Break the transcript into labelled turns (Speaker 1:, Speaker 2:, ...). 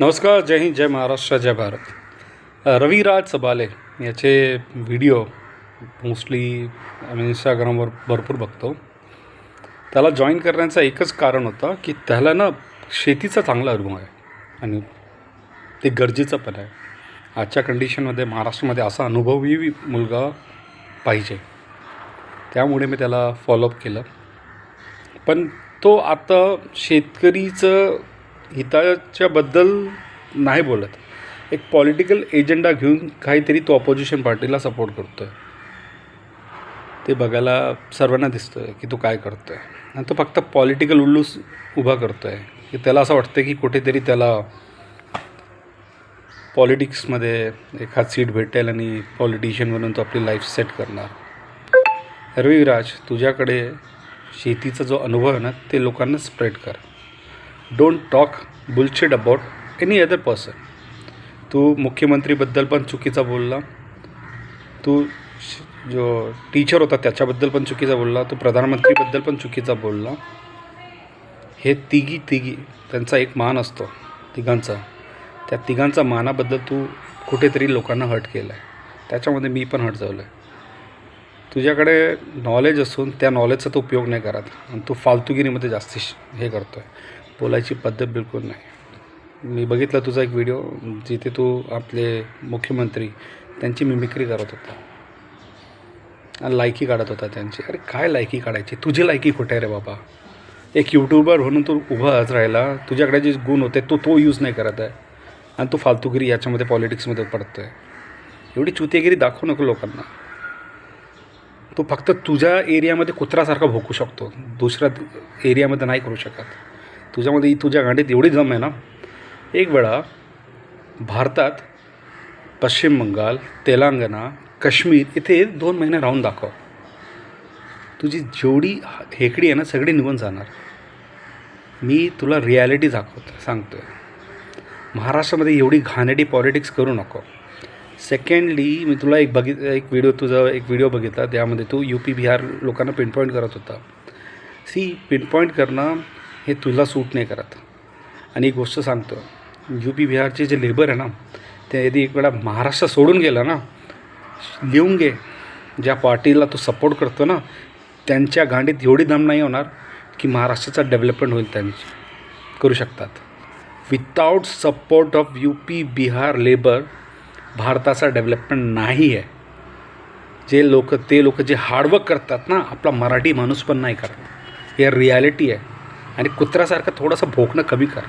Speaker 1: नमस्कार, जय हिंद, जय महाराष्ट्र, जय भारत. रविराज सबाले याचे video mostly आम्ही इंस्टाग्रामवर भरपूर बघतो. त्याला जॉईन करण्याचं एकच कारण होतं की त्याला ना शेतीचा चांगला अनुभव आहे आणि ते गरजेचं पण आहे. आजच्या कंडिशनमध्ये महाराष्ट्रामध्ये असा अनुभवी मुलगा पाहिजे, त्यामुळे मी त्याला फॉलोअप केलं. पण तो आता शेतकरीचं हिताच्याबद्दल नाही बोलत. एक पॉलिटिकल एजेंडा घेऊन काहीतरी तो ऑपोजिशन पार्टीला सपोर्ट करतो आहे. ते बघायला सर्वांना दिसतं आहे की तो काय करतो आहे. आणि तो फक्त पॉलिटिकल उल्लूस उभा करतो आहे की त्याला असं वाटतं की कुठेतरी त्याला पॉलिटिक्समध्ये एखाद सीट भेटेल आणि पॉलिटिशियन म्हणून तो आपली लाईफ सेट करणार. रविराज, तुझ्याकडे शेतीचा जो अनुभव आहे ना, ते लोकांना स्प्रेड कर. Don't talk bullshit about any other person. तू मुख्यमंत्रीबद्दल पण चुकीचा बोलला, तू जो टीचर होता त्याच्याबद्दल पण चुकीचा बोलला, तू प्रधानमंत्रीबद्दल पण चुकीचा बोलला. हे तिघी त्यांचा एक मान असतो तिघांचा. त्या तिघांचा मानाबद्दल तू कुठेतरी लोकांना हर्ट केला आहे. त्याच्यामध्ये मी पण हर्ट झालो आहे. तुझ्याकडे नॉलेज असून त्या नॉलेजचा तो उपयोग नाही करत आणि तू फालतुगिरीमध्ये जास्ती हे करतो आहे. बोलायची पद्धत बिलकुल नाही. मी बघितलं तुझा एक व्हिडिओ जिथे तू आपले मुख्यमंत्री त्यांची मिमिक्री करत होता आणि लायकी काढत होता त्यांची. अरे काय लायकी काढायची? तुझी लायकी कुठे आहे रे बाबा? एक यूट्यूबर म्हणून तू उभाच राहिला. तुझ्याकडे जे गुण होते तो यूज नाही करत आहे आणि तू फालतुगिरी याच्यामध्ये पॉलिटिक्समध्ये पडतो आहे. एवढी चुतियागिरी दाखवू नको लोकांना. तू फक्त तुझ्या एरियामध्ये कुत्रासारखा भोकू शकतो, दुसऱ्या एरियामध्ये नाही करू शकत. तुझ्यामध्ये तुझ्या गांडीत एवढी दम आहे ना. एक वेळा भारतात पश्चिम बंगाल, तेलंगणा, काश्मीर इथे 2 महिने राहून दाखव. तुझी जेवढी हेकडी आहे ना सगळी निघून जाणार. मी तुला रिॲलिटी सांगतो आहे. महाराष्ट्रामध्ये एवढी घाणेरडी पॉलिटिक्स करू नको. सेकंडली, मी तुला एक व्हिडिओ बघितला, त्यामध्ये तू UP बिहार लोकांना पिनपॉईंट करत होता. पिनपॉईंट करणं हे तुला सूट नाही करत. आणि एक गोष्ट सांगतो, UP बिहारचे जे लेबर आहे ना, ते यदि एक वेळा महाराष्ट्र सोडून गेला ना, लिहून घे, ज्या पार्टीला तो सपोर्ट करतो ना त्यांच्या गांडीत एवढी दम नाही होणार की महाराष्ट्राचा डेव्हलपमेंट होईल. त्यांची करू शकतात. Without support of UP Bihar labour भारताचा डेव्हलपमेंट नाही आहे. ते लोक जे हार्डवर्क करतात ना, आपला मराठी माणूस पण नाही करत. हे रिॲलिटी आहे. आणि कुत्र्यासारखं थोडंसं भोकणं कमी कर.